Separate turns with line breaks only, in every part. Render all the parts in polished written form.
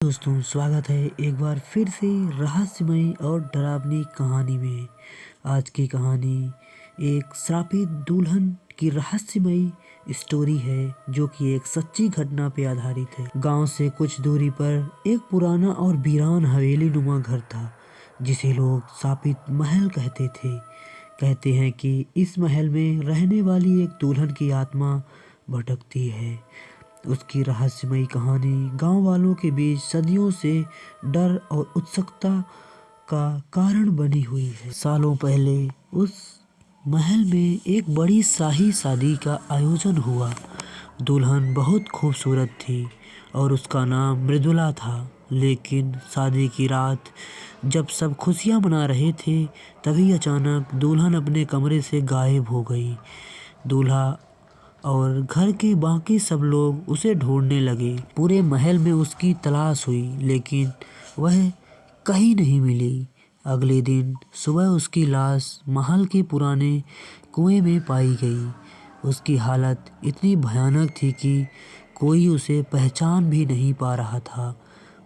दोस्तों, स्वागत है एक बार फिर से रहस्यमयी और डरावनी कहानी में। आज की कहानी एक श्रापित दुल्हन की रहस्यमयी स्टोरी है जो कि एक सच्ची घटना पे आधारित है। गांव से कुछ दूरी पर एक पुराना और वीरान हवेली नुमा घर था जिसे लोग श्रापित महल कहते थे। कहते हैं कि इस महल में रहने वाली एक दुल्हन की आत्मा भटकती है। उसकी रहस्यमयी कहानी गांव वालों के बीच सदियों से डर और उत्सुकता का कारण बनी हुई है। सालों पहले उस महल में एक बड़ी शाही शादी का आयोजन हुआ। दुल्हन बहुत खूबसूरत थी और उसका नाम मृदुला था। लेकिन शादी की रात जब सब खुशियां मना रहे थे तभी अचानक दुल्हन अपने कमरे से गायब हो गई। दूल्हा और घर के बाकी सब लोग उसे ढूंढने लगे। पूरे महल में उसकी तलाश हुई लेकिन वह कहीं नहीं मिली। अगले दिन सुबह उसकी लाश महल के पुराने कुएं में पाई गई। उसकी हालत इतनी भयानक थी कि कोई उसे पहचान भी नहीं पा रहा था।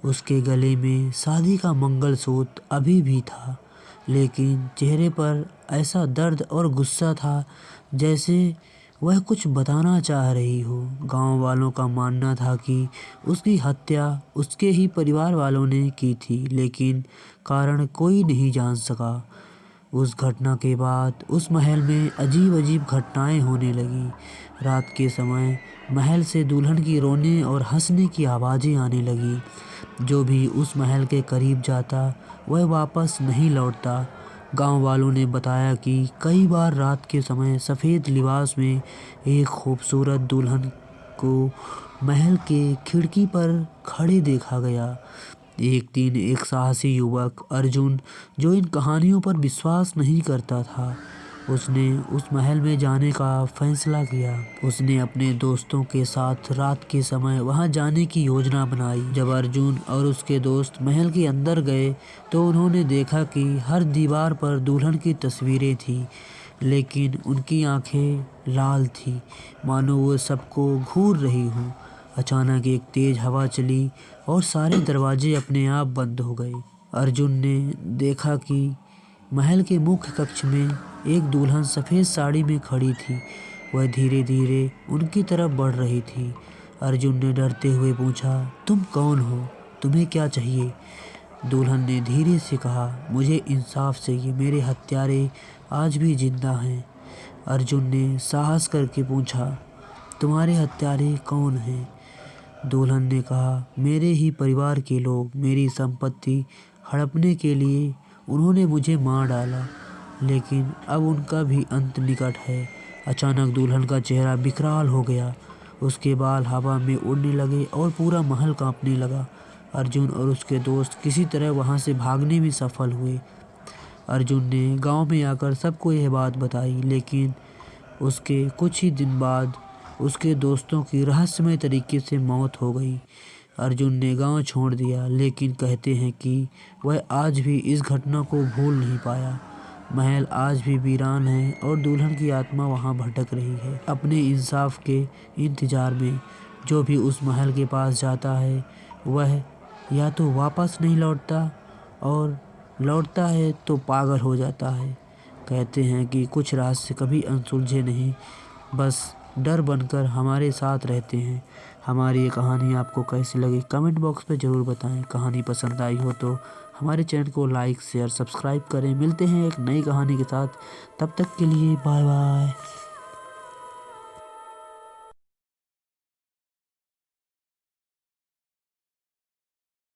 उसके गले में शादी का मंगलसूत्र अभी भी था लेकिन चेहरे पर ऐसा दर्द और गुस्सा था जैसे वह कुछ बताना चाह रही हो। गांव वालों का मानना था कि उसकी हत्या उसके ही परिवार वालों ने की थी लेकिन कारण कोई नहीं जान सका। उस घटना के बाद उस महल में अजीब अजीब घटनाएं होने लगी। रात के समय महल से दुल्हन की रोने और हंसने की आवाज़ें आने लगी। जो भी उस महल के करीब जाता वह वापस नहीं लौटता। गांव वालों ने बताया कि कई बार रात के समय सफ़ेद लिबास में एक खूबसूरत दुल्हन को महल के खिड़की पर खड़े देखा गया। एक दिन एक साहसी युवक अर्जुन, जो इन कहानियों पर विश्वास नहीं करता था, उसने उस महल में जाने का फैसला किया। उसने अपने दोस्तों के साथ रात के समय वहां जाने की योजना बनाई। जब अर्जुन और उसके दोस्त महल के अंदर गए तो उन्होंने देखा कि हर दीवार पर दुल्हन की तस्वीरें थी लेकिन उनकी आंखें लाल थी, मानो वो सबको घूर रही हों। अचानक एक तेज हवा चली और सारे दरवाजे अपने आप बंद हो गए। अर्जुन ने देखा कि महल के मुख्य कक्ष में एक दुल्हन सफ़ेद साड़ी में खड़ी थी। वह धीरे धीरे उनकी तरफ बढ़ रही थी। अर्जुन ने डरते हुए पूछा, तुम कौन हो? तुम्हें क्या चाहिए? दुल्हन ने धीरे से कहा, मुझे इंसाफ चाहिए, मेरे हत्यारे आज भी जिंदा हैं। अर्जुन ने साहस करके पूछा, तुम्हारे हत्यारे कौन हैं? दुल्हन ने कहा, मेरे ही परिवार के लोग, मेरी संपत्ति हड़पने के लिए उन्होंने मुझे मार डाला लेकिन अब उनका भी अंत निकट है। अचानक दुल्हन का चेहरा विकराल हो गया, उसके बाल हवा में उड़ने लगे और पूरा महल कांपने लगा। अर्जुन और उसके दोस्त किसी तरह वहां से भागने में सफल हुए। अर्जुन ने गांव में आकर सबको यह बात बताई लेकिन उसके कुछ ही दिन बाद उसके दोस्तों की रहस्यमय तरीके से मौत हो गई। अर्जुन ने गांव छोड़ दिया लेकिन कहते हैं कि वह आज भी इस घटना को भूल नहीं पाया। महल आज भी वीरान है और दुल्हन की आत्मा वहां भटक रही है अपने इंसाफ के इंतजार में। जो भी उस महल के पास जाता है वह या तो वापस नहीं लौटता और लौटता है तो पागल हो जाता है। कहते हैं कि कुछ रहस्य कभी अनसुलझे नहीं, बस डर बनकर हमारे साथ रहते हैं। हमारी ये कहानी आपको कैसी लगी कमेंट बॉक्स में ज़रूर बताएं। कहानी पसंद आई हो तो हमारे चैनल को लाइक शेयर सब्सक्राइब करें। मिलते हैं एक नई कहानी के साथ, तब तक के लिए बाय बाय।